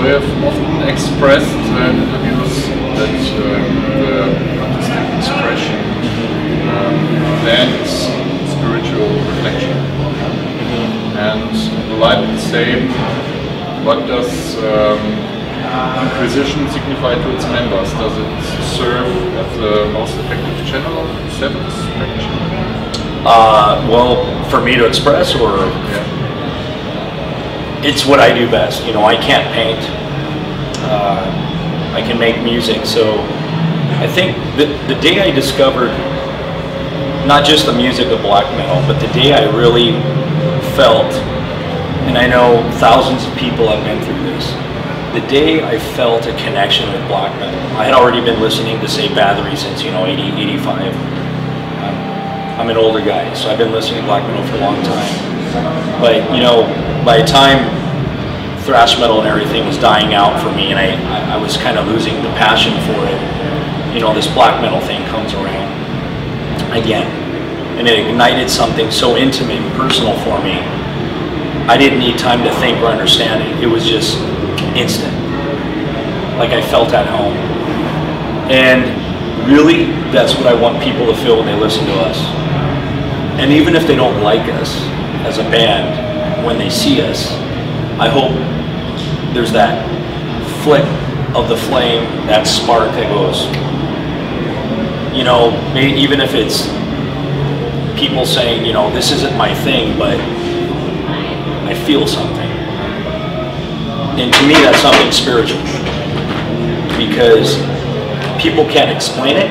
you have often expressed in interviews that the artistic expression then is spiritual reflection. And the light would say, what does Inquisition signify to its members? Does it serve as the most effective channel of satisfaction? Well, for me to express, or it's what I do best. You know, I can't paint. I can make music. So I think the day I discovered not just the music of black metal, but the day I really felt, and I know thousands of people have been through this, the day I felt a connection with black metal. I had already been listening to, say, Bathory since, you know, 80, 85. I'm an older guy, so I've been listening to black metal for a long time. But, you know, by the time thrash metal and everything was dying out for me, and I was kind of losing the passion for it, you know, this black metal thing comes around again. And it ignited something so intimate and personal for me. I didn't need time to think or understand it. It was just instant. Like I felt at home. And really, that's what I want people to feel when they listen to us. And even if they don't like us as a band, when they see us, I hope there's that flick of the flame, that spark that goes, you know, maybe even if it's people saying, you know, this isn't my thing, but I feel something. And to me, that's something spiritual. Because people can't explain it,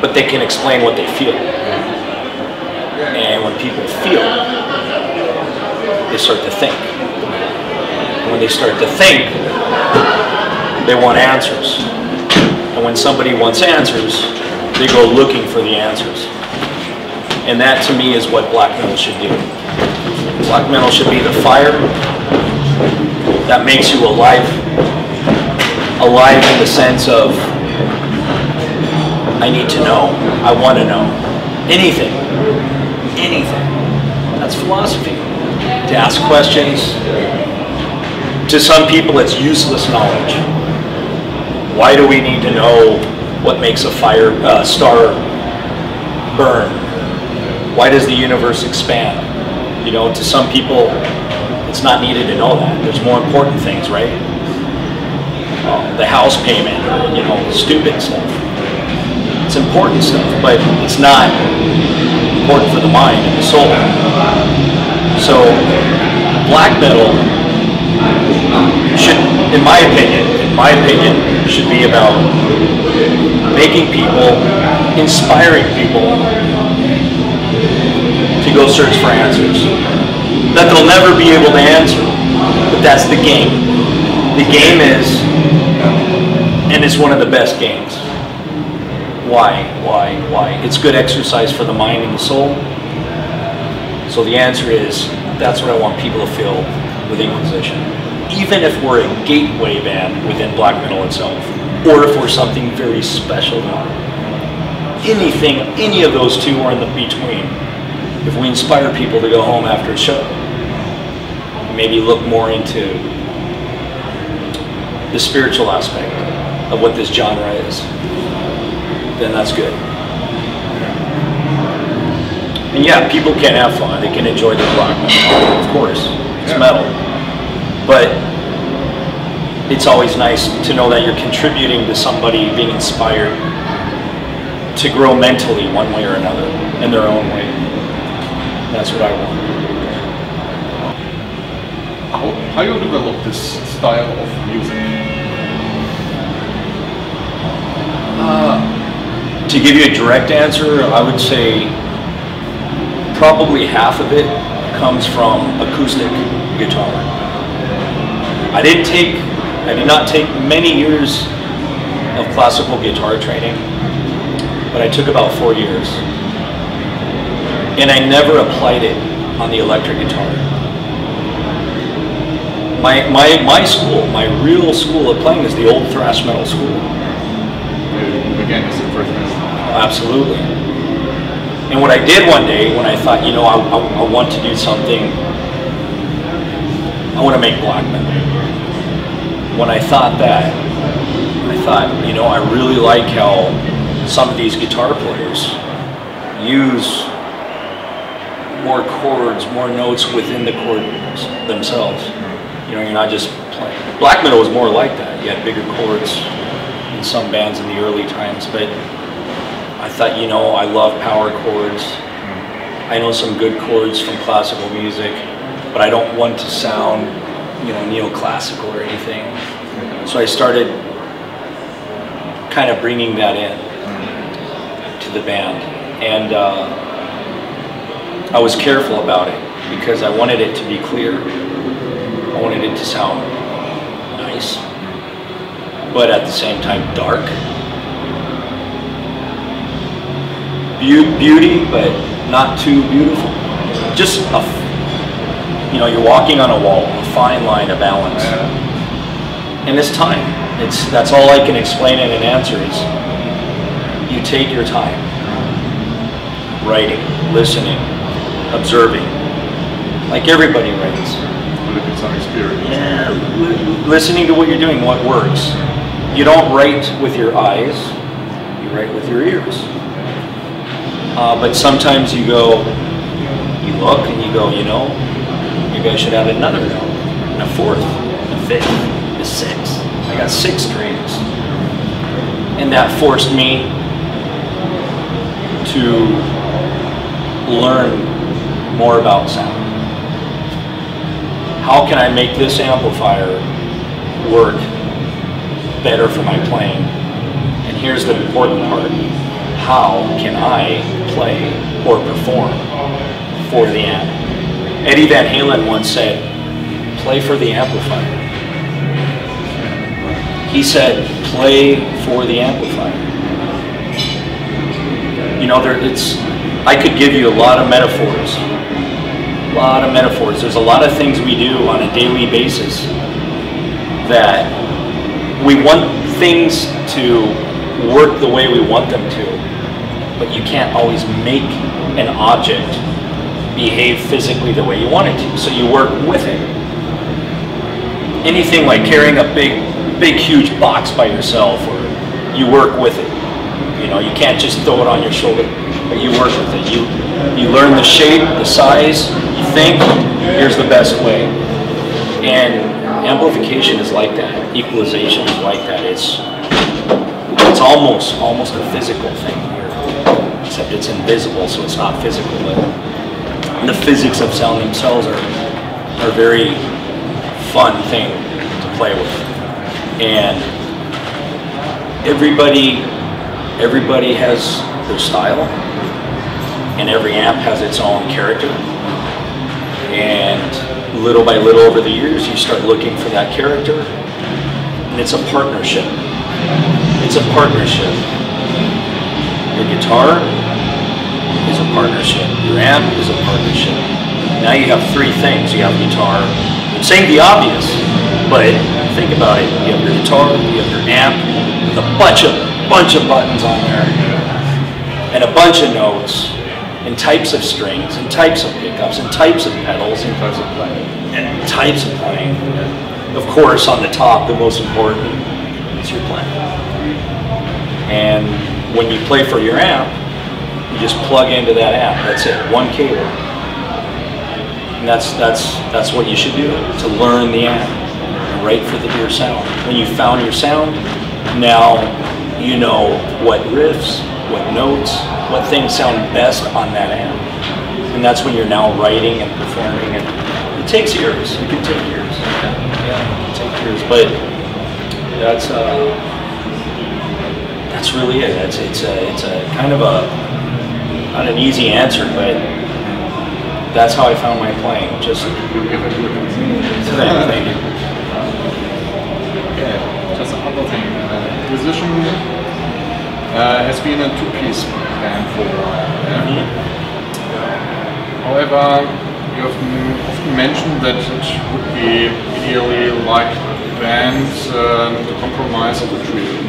but they can explain what they feel. And when people feel, they start to think. And when they start to think, they want answers. And when somebody wants answers, they go looking for the answers. And that, to me, is what black metal should do. Black metal should be the fire that makes you alive. Alive in the sense of, I need to know, I want to know. Anything. Anything. That's philosophy. To ask questions. To some people, it's useless knowledge. Why do we need to know what makes a star burn? Why does the universe expand? You know, to some people, it's not needed to know that. There's more important things, right? The house payment, or, you know, stupid stuff. It's important stuff, but it's not important for the mind and the soul. So, black metal should, in my opinion, should be about making people, inspiring people to go search for answers that they'll never be able to answer, but that's the game. The game is, and it's one of the best games. Why? It's good exercise for the mind and the soul. So the answer is, that's what I want people to feel with Inquisition. Even if we're a gateway band within black metal itself, or if we're something very special, anything, any of those two are in the between. If we inspire people to go home after a show, maybe look more into the spiritual aspect of what this genre is, then that's good. And yeah, people can have fun, they can enjoy their rock metal, of course, it's metal. But it's always nice to know that you're contributing to somebody being inspired to grow mentally one way or another, in their own way. That's what I want. How you develop this style of music? To give you a direct answer, I would say probably half of it comes from acoustic guitar. I did not take many years of classical guitar training, but I took about 4 years. And I never applied it on the electric guitar. My school, my real school of playing is the old thrash metal school. Again, it's the first metal. Absolutely. And what I did one day when I thought, you know, I want to do something I want to make black metal. When I thought that, I thought, you know, I really like how some of these guitar players use more chords, more notes within the chords themselves. You know, you're not just playing. Black metal was more like that. You had bigger chords in some bands in the early times, but I thought, you know, I love power chords. I know some good chords from classical music, but I don't want to sound, you know, neoclassical or anything. So I started kind of bringing that in to the band, and I was careful about it because I wanted it to be clear. I wanted it to sound nice, but at the same time dark. Beauty, but not too beautiful. Just a, you know, you're walking on a wall, a fine line of balance. And it's time. That's all I can explain in an answer is you take your time. Writing, listening, observing. Like everybody writes. Living some experience. Yeah, listening to what you're doing, what works. You don't write with your eyes, you write with your ears. But sometimes you go, you look and you go, you know, maybe I should have another note, and a fourth, a fifth, a sixth. I got 6 strings. And that forced me to learn more about sound. How can I make this amplifier work better for my playing? And here's the important part. How can I play or perform for the amp? Eddie Van Halen once said, play for the amplifier. He said, play for the amplifier. You know, I could give you a lot of metaphors. There's a lot of things we do on a daily basis that we want things to work the way we want them to, but you can't always make an object behave physically the way you want it to, so you work with it. Anything like carrying a big huge box by yourself, or you work with it. You know, you can't just throw it on your shoulder, but you work with it. You learn the shape, the size, you think, here's the best way. And amplification is like that, equalization is like that. It's almost a physical thing here, except it's invisible, so it's not physical, but the physics of sound themselves are a very fun thing to play with. And everybody has their style, and every amp has its own character. And little by little over the years, you start looking for that character, and it's a partnership. It's a partnership. Your guitar is a partnership. Your amp is a partnership. Now you have 3 things. You have guitar. I'm saying the obvious, but think about it. You have your guitar, you have your amp, with a bunch of buttons on there, and a bunch of notes, and types of strings, and types of pickups, and types of pedals, and types of playing. Of course, on the top, the most important is your playing. And when you play for your amp, you just plug into that amp. That's it, 1 cable. And that's what you should do to learn the amp, right for your sound. When you found your sound, now you know what riffs, what notes, what things sound best on that amp. And that's when you're now writing and performing. And it takes years. It can take years. Yeah, it can take years. But that's really it. It's a kind of not an easy answer, but that's how I found my playing. Just thank you. Okay, just another thing. Inquisition has been a 2-piece band for a while. Yeah? However, you have often mentioned that it would be ideally like bands to compromise of the trio.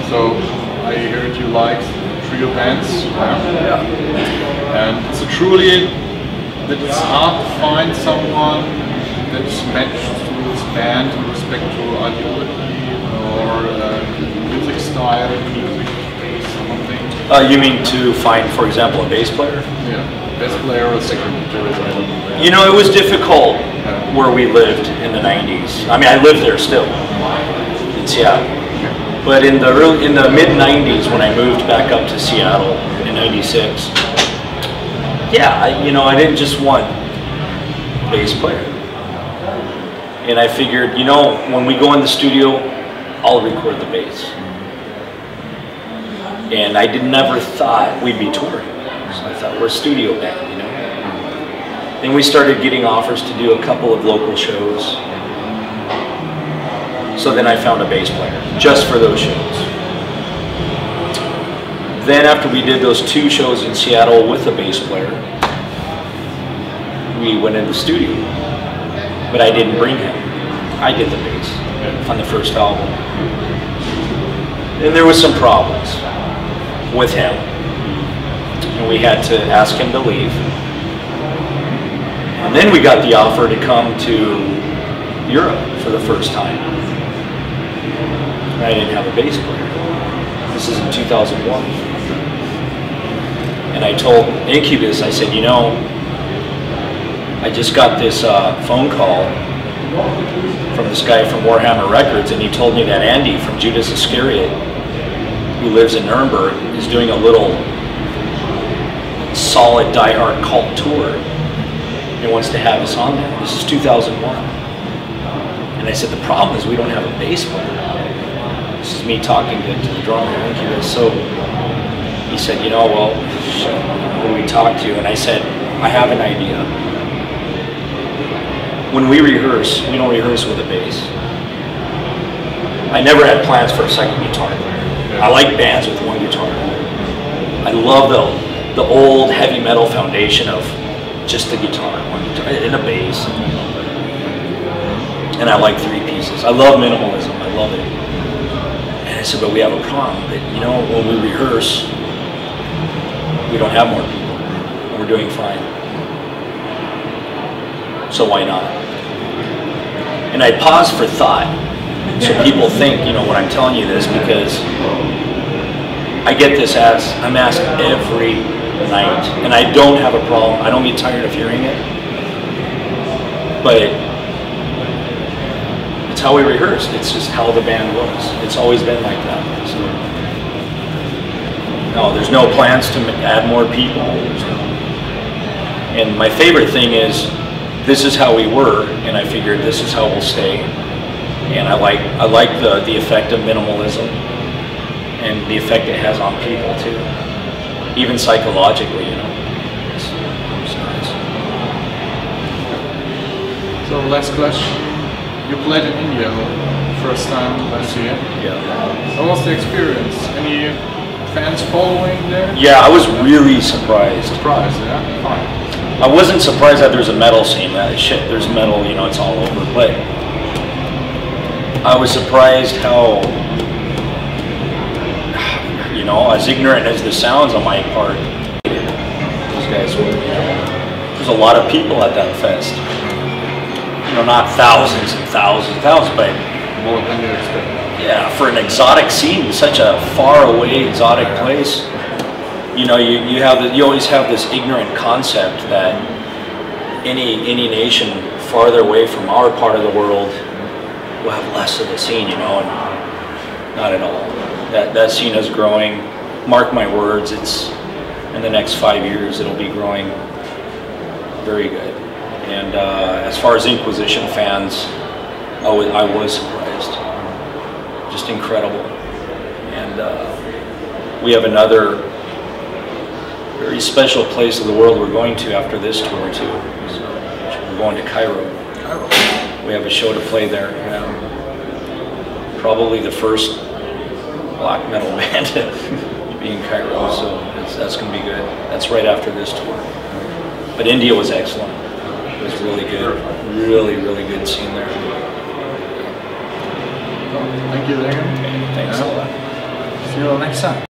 So I heard you like trio bands. And is it truly that it's hard to find someone that matched to this band in respect to ideology or music style, music taste, something? You mean to find, for example, a bass player? Yeah, bass player or second guitarist. You know, it was difficult where we lived in the 90s. I mean, I live there still, in Seattle. But in the mid 90s, when I moved back up to Seattle in '96, yeah, I didn't just want a bass player. And I figured, you know, when we go in the studio, I'll record the bass. And I never thought we'd be touring. So I thought, we're a studio band, you know. Then we started getting offers to do a couple of local shows. So then I found a bass player, just for those shows. Then after we did those 2 shows in Seattle with a bass player, we went in the studio. But I didn't bring him. I did the bass on the first album. And there was some problems with him. And we had to ask him to leave. And then we got the offer to come to Europe for the first time. I didn't have a bass player. This is in 2001. And I told Incubus, I said, you know, I just got this phone call from this guy from Warhammer Records, and he told me that Andy from Judas Iscariot, who lives in Nuremberg, is doing a little solid die-hard cult tour and wants to have us on there. This is 2001. And I said, the problem is we don't have a bass player. This is me talking to the drummer, Incubus. So he said, you know, well, when we talked to you, and I said, I have an idea. When we rehearse, we don't rehearse with a bass. I never had plans for a second guitar player. I like bands with one guitar. I love the old heavy metal foundation of just the guitar, one guitar, and a bass. And I like 3 pieces. I love minimalism, I love it. And I said, but we have a problem. But you know, when we rehearse, we don't have more people. And we're doing fine. So why not? And I pause for thought. So people think, you know, when I'm telling you this, because I get this I'm asked every night, and I don't have a problem. I don't get tired of hearing it. But it's how we rehearsed. It's just how the band was. It's always been like that. So, no, there's no plans to add more people. And my favorite thing is, this is how we were, and I figured this is how we'll stay. And I like the effect of minimalism and the effect it has on people too, even psychologically, you know. It's nice. So last question. You played in India first time last year. Yeah. How was the experience? Any fans following there? Yeah, I was really surprised. Surprised, yeah? Fine. I wasn't surprised that there's a metal scene. That shit, there's metal, you know, it's all over. But I was surprised how, you know, as ignorant as this sounds on my part, those guys were, you know, there's a lot of people at that fest. You know, not thousands and thousands and thousands, but more than you expected. Yeah, for an exotic scene, such a far away exotic place. You know, you always have this ignorant concept that any nation farther away from our part of the world will have less of a scene, you know, and not at all. That scene is growing. Mark my words, it's in the next 5 years it'll be growing very good. And as far as Inquisition fans, I was surprised. Just incredible. And we have another very special place of the world we're going to after this tour too. So we're going to Cairo. We have a show to play there. Probably the first black metal band to be in Cairo, so that's going to be good. That's right after this tour. But India was excellent. It was really good. Really, really good scene there. Thank you, Dagon. Okay, thanks a lot. See you next time.